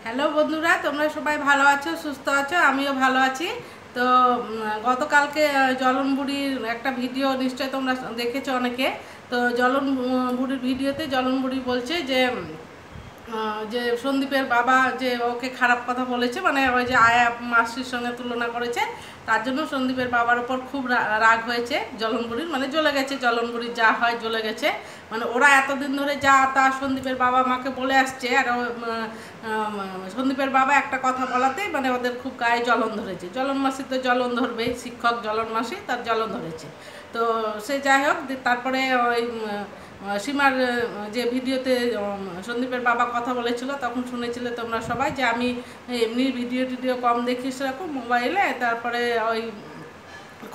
Hello বন্ধুরা, তোমরা সবাই ভালো আছো, সুস্থ আছো, আমিও ভালো আছি। তো গতকালকে জলন বুড়ির একটা ভিডিও নিশ্চয়ই তোমরা দেখেছো অনেকে। তো জলন বুড়ির ভিডিওতে জলন বুড়ি বলছে যে সন্দীপের বাবা যে ওকে খারাপ কথা বলেছে, মানে ওই যে আয়া মাসির সঙ্গে তুলনা করেছে, তার জন্য সন্দীপের বাবার ওপর খুব রাগ হয়েছে জলনবুড়ির, মানে জ্বলে গেছে। জলনবুড়ির যা হয় জ্বলে গেছে। মানে ওরা এতদিন ধরে যা তা সন্দীপের বাবা মাকে বলে আসছে, আর সন্দীপের বাবা একটা কথা বলাতেই মানে ওদের খুব গায়ে জ্বলন ধরেছে। জ্বলন মাসি তো জ্বলন ধরবেই, শিক্ষক জ্বলন মাসি, তার জ্বলন ধরেছে। তো সে যাই হোক, তারপরে ওই সীমার যে ভিডিওতে সন্দীপের বাবা কথা বলেছিল, তখন শুনেছিলে তোমরা সবাই যে আমি এমনি ভিডিও কম দেখি সেরকম মোবাইলে, তারপরে ওই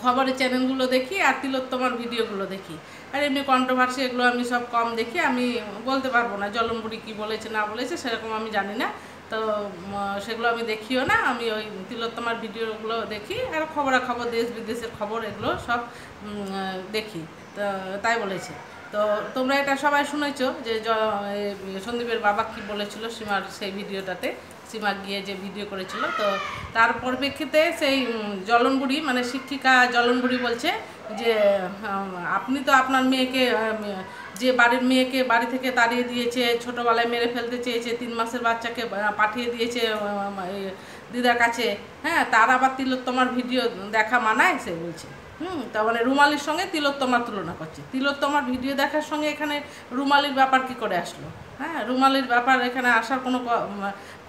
খবরের চ্যানেলগুলো দেখি আর তিলোত্তমার ভিডিওগুলো দেখি। আর এমনি কন্ট্রোভার্সি এগুলো আমি সব কম দেখি, আমি বলতে পারবো না জলনবুড়ি কী বলেছে না বলেছে, সেরকম আমি জানি না। তো সেগুলো আমি দেখিও না, আমি ওই তিলোত্তমার ভিডিওগুলো দেখি আর খবরাখবর দেশ বিদেশের খবর এগুলো সব দেখি। তো তাই বলেছে। তো তোমরা এটা সবাই শুনেছো যে সন্দীপের বাবা কি বলেছিল সীমার সেই ভিডিওটাতে, সীমা গিয়ে যে ভিডিও করেছিল। তো তার পরিপ্রেক্ষিতে সেই জলনবুড়ি মানে শিক্ষিকা জলনবুড়ি বলছে যে আপনি তো আপনার মেয়েকে যে বাড়ির মেয়েকে বাড়ি থেকে তাড়িয়ে দিয়েছে, ছোটোবেলায় মেরে ফেলতে চেয়েছে, 3 মাসের বাচ্চাকে পাঠিয়ে দিয়েছে দিদার কাছে, হ্যাঁ, তার আবার তিলোত্তমার ভিডিও দেখা মানায়, সে বলছে। তার মানে রুমালির সঙ্গে তিলোত্তমার তুলনা করছে। তিলোত্তমার ভিডিও দেখার সঙ্গে এখানে রুমালির ব্যাপার কি করে আসলো? হ্যাঁ, রুমালির ব্যাপার এখানে আসার কোনো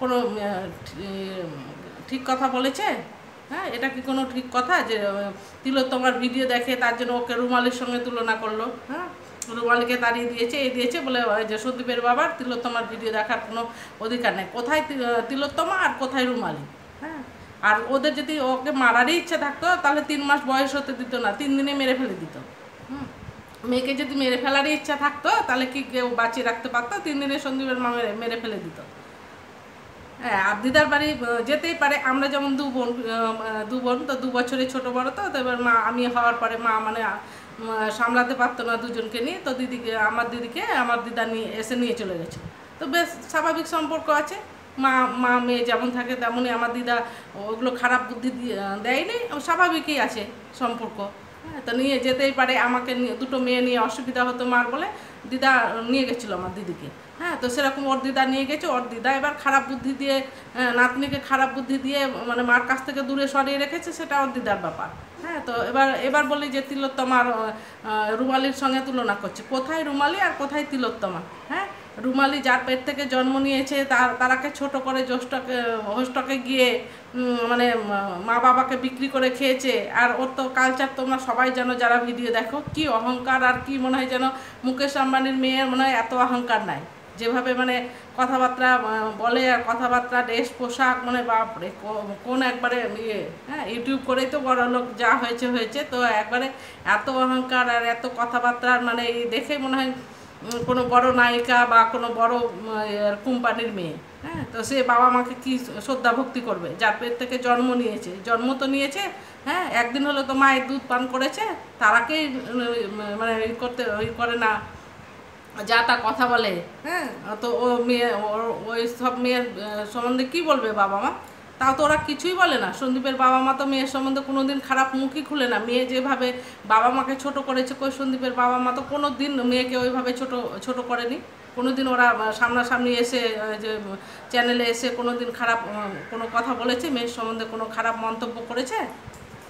কোনো ঠিক কথা বলেছে? হ্যাঁ, এটা কি কোনো ঠিক কথা যে তিলোত্তমার ভিডিও দেখে তার জন্য ওকে রুমালির সঙ্গে তুলনা করলো? হ্যাঁ, রুমালিকে তাড়িয়ে দিয়েছে, এই দিয়েছে বলে যে সন্দীপের বাবার তিলোত্তমার ভিডিও দেখার কোনো অধিকার নেই। কোথায় তিলোত্তমা আর কোথায় রুমালি? হ্যাঁ, আর ওদের যদি ওকে মারারই ইচ্ছা থাকতো তাহলে 3 মাস বয়স হতে দিত না, 3 দিনে মেরে ফেলে দিত। মেয়েকে যদি মেরে ফেলারই ইচ্ছা থাকতো তাহলে কি কেউ বাঁচিয়ে রাখতে পারতো? 3 দিনে সন্দীপের মা মেরে ফেলে দিত। হ্যাঁ, আর দিদার বাড়ি যেতেই পারে। আমরা যেমন দু বোন তো 2 বছরে ছোটো বড়ো। তো এবার মা আমি হওয়ার পরে মা মানে সামলাতে পারতো না দুজনকে নিয়ে, তো দিদিকে আমার দিদা এসে নিয়ে চলে গেছে। তো বেশ স্বাভাবিক সম্পর্ক আছে। মা মা মেয়ে যেমন থাকে তেমনই। আমার দিদা ওগুলো খারাপ বুদ্ধি দেয়নি, স্বাভাবিকই আছে সম্পর্ক। হ্যাঁ, তো নিয়ে যেতেই পারে। আমাকে দুটো মেয়ে নিয়ে অসুবিধা হতো মার বলে দিদা নিয়ে গেছিলো আমার দিদিকে। হ্যাঁ, তো সেরকম ওর দিদা নিয়ে গেছে। ওর দিদা এবার খারাপ বুদ্ধি দিয়ে নাতনিকে খারাপ বুদ্ধি দিয়ে মানে মার কাছ থেকে দূরে সরিয়ে রেখেছে, সেটা ওর দিদার ব্যাপার। হ্যাঁ, তো এবার বলি যে তিলোত্তমার রুমালির সঙ্গে তুলনা করছে। কোথায় রুমালি আর কোথায় তিলোত্তমা? হ্যাঁ, রুমালি যার পেট থেকে জন্ম নিয়েছে তারাকে ছোট করে হোস্টকে গিয়ে মানে মা বাবাকে বিক্রি করে খেয়েছে। আর ওর তো কালচার তোমরা সবাই জানো যারা ভিডিও দেখো, কি অহংকার। আর কি মনে হয় যেন মুকেশ আম্বানির মেয়ের মনে হয় এত অহংকার নাই, যেভাবে মানে কথাবার্তা বলে, আর কথাবার্তা ড্রেস পোশাক, মানে বাপরে কোন একবারে ইয়ে। হ্যাঁ, ইউটিউব করেই তো বড় লোক যা হয়েছে। তো একবারে এত অহংকার আর এত কথাবার্তা, মানে এই দেখে মনে হয় কোনো বড় নায়িকা বা কোনো বড় কোম্পানির মেয়ে। হ্যাঁ, তো সে বাবা মাকে কি শ্রদ্ধা ভক্তি করবে? যার পেট থেকে জন্ম তো নিয়েছে। হ্যাঁ, একদিন হলো তো মায়ের দুধ পান করেছে, তারাকেই মানে ওই করে না, যা তা কথা বলে। হ্যাঁ, তো ও মেয়ে ওই সব মেয়ের সম্বন্ধে কি বলবে বাবা মা? তাও তো ওরা কিছুই বলে না। সন্দীপের বাবা মা তো মেয়ের সম্বন্ধে কোনো দিন খারাপ মুখই খুলে না। মেয়ে যেভাবে বাবা মাকে ছোট করেছে, কই সন্দীপের বাবা মা তো কোনো দিন মেয়েকে ওইভাবে ছোট করেনি। কোনো দিন ওরা সামনাসামনি এসে যে চ্যানেলে এসে কোনো দিন খারাপ কোনো কথা বলেছে, মেয়ের সম্বন্ধে কোনো খারাপ মন্তব্য করেছে?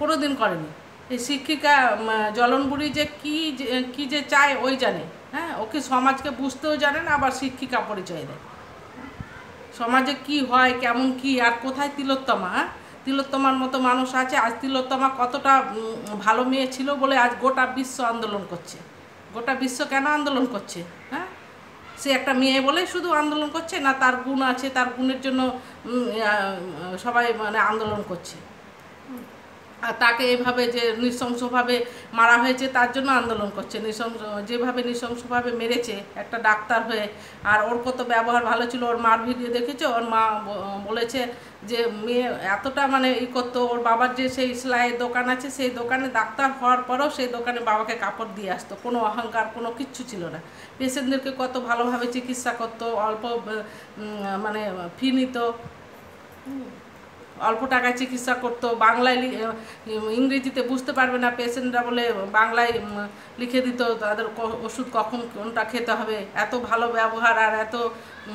কোনো দিন করেনি। এই শিক্ষিকা জলনবুড়ি যে কি যে চায় ওই জানে। হ্যাঁ, ওকে সমাজকে বুঝতেও জানে না, আবার শিক্ষিকা পরিচয় দেয়। সমাজে কি হয়, কেমন কি, আর কোথায় তিলোত্তমা? হ্যাঁ, তিলোত্তমার মতো মানুষ আছে। আজ তিলোত্তমা কতটা ভালো মেয়ে ছিল বলে আজ গোটা বিশ্ব আন্দোলন করছে। গোটা বিশ্ব কেন আন্দোলন করছে? হ্যাঁ, সে একটা মেয়ে বলেই শুধু আন্দোলন করছে না, তার গুণ আছে, তার গুণের জন্য সবাই মানে আন্দোলন করছে। আর তাকে এভাবে যে নৃশংসভাবে মারা হয়েছে তার জন্য আন্দোলন করছে। যেভাবে নৃশংসভাবে মেরেছে একটা ডাক্তার হয়ে, আর ওর কত ব্যবহার ভালো ছিল। ওর মার ভিডিও দেখেছে, ওর মা বলেছে যে মেয়ে এতটা মানে করতো। ওর বাবার যে সেই সেলাইয়ের দোকান আছে, সেই দোকানে ডাক্তার হওয়ার পরেও সেই দোকানে বাবাকে কাপড় দিয়ে আসতো, কোনো অহংকার কোনো কিচ্ছু ছিল না। পেশেন্টদেরকে কত ভালোভাবে চিকিৎসা করতো, অল্প মানে ফি নিত, অল্প টাকায় চিকিৎসা করতো। বাংলায় ইংরেজিতে বুঝতে পারবে না পেশেন্টরা বলে বাংলায় লিখে দিত তাদের ওষুধ কখন কোনটা খেতে হবে। এত ভালো ব্যবহার আর এত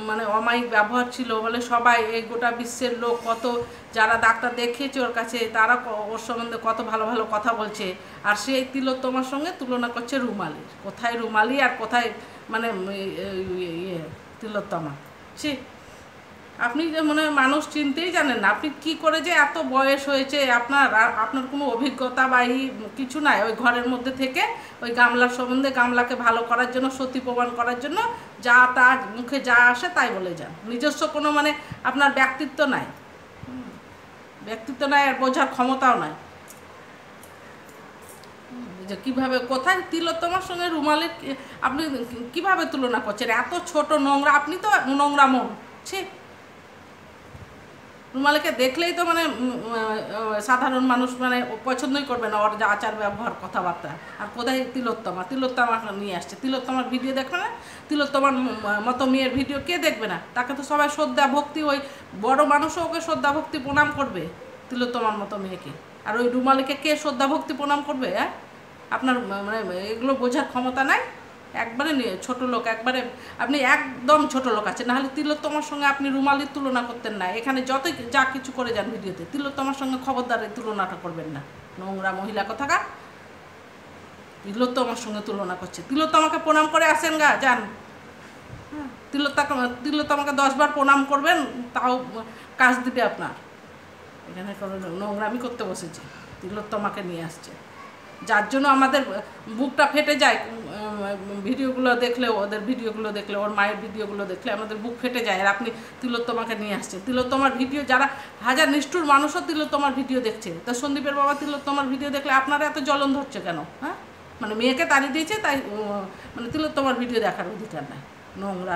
মানে অমায়িক ব্যবহার ছিল বলে সবাই এই গোটা বিশ্বের লোক কত যারা ডাক্তার দেখিয়েছে ওর কাছে তারা ওর সম্বন্ধে কত ভালো ভালো কথা বলছে। আর সেই তিলোত্তমার সঙ্গে তুলনা করছে রুমালির। কোথায় রুমালি আর কোথায় মানে তিলোত্তমা। সে আপনি যে মনে হয় মানুষ চিনতেই জানেন না। আপনি কি করে যে এত বয়স হয়েছে আপনার, আর আপনার কোনো অভিজ্ঞতা বা এই কিছু নাই। ওই ঘরের মধ্যে থেকে ওই গামলার সম্বন্ধে, গামলাকে ভালো করার জন্য, সতী প্রমাণ করার জন্য যা তার মুখে যা আসে তাই বলে যান। নিজস্ব কোনো মানে আপনার ব্যক্তিত্ব নাই, ব্যক্তিত্ব নাই, আর বোঝার ক্ষমতাও নাই যে কীভাবে কোথায় তিলোত্তমার সঙ্গে রুমালের আপনি কিভাবে তুলনা করছেন। এত ছোট নোংরা, আপনি তো নোংরা মন। ঠিক, রুমালিকে দেখলেই তো মানে সাধারণ মানুষ মানে পছন্দই করবে না, ওর যা আচার ব্যবহার কথাবার্তা। আর কোথায় তিলোত্তমা, তিলোত্তমা নিয়ে আসছে। তিলোত্তমার ভিডিও দেখবে না? তিলোত্তমার মতো মেয়ের ভিডিও কে দেখবে না? তাকে তো সবাই শ্রদ্ধা ভক্তি, ওই বড় মানুষও ওকে শ্রদ্ধা ভক্তি প্রণাম করবে তিলোত্তমার মতো মেয়েকে। আর ওই রুমালিকে কে শ্রদ্ধা ভক্তি প্রণাম করবে? হ্যাঁ, আপনার মানে এগুলো বোঝার ক্ষমতা নাই। একবারে ছোট লোক, একবারে আপনি একদম ছোট লোক আছে। নাহলে তিলোত্তমার সঙ্গে আপনি রুমালির তুলনা করতেন না। এখানে যত যা কিছু করে যান ভিডিওতে, তিলোত্তমার সঙ্গে খবরদার এই তুলনাটা করবেন না। নোংরা মহিলা কোথাকার, তিলোত্তমার সঙ্গে তুলনা করছে। তিলোত্তমাকে প্রণাম করে আসেন গা, যান। হ্যাঁ, তিলোত্তমাকে 10 বার প্রণাম করবেন, তাও কাজ দিবে আপনার। এখানে কোনো নোংরামি করতে বসেছে, তিলোত্তমাকে নিয়ে আসছে। যার জন্য আমাদের বুকটা ফেটে যায় ভিডিওগুলো দেখলে, ওদের ভিডিওগুলো দেখলে, ওর মায়ের ভিডিওগুলো দেখলে আমাদের বুক ফেটে যায়। আর আপনি তিলোত্তমাকে নিয়ে আসছেন। তিলোত্তমার ভিডিও যারা হাজার নিষ্ঠুর মানুষও তিলোত্তমার ভিডিও দেখছে, তা সন্দীপের বাবা তিলোত্তমার ভিডিও দেখলে আপনারা এত জ্বলন ধরছে কেন? হ্যাঁ, মানে মেয়েকে তাড়িয়ে দিয়েছে তাই মানে তিলোত্তমার ভিডিও দেখার অধিকার নাই। নোংরা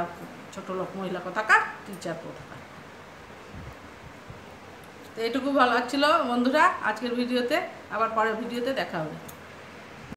ছোটো লোক মহিলা কোথাকার, টিচার কোথাকার। তো এইটুকু ভালো লাগছিল বন্ধুরা আজকের ভিডিওতে। আবার পরের ভিডিওতে দেখা হবে।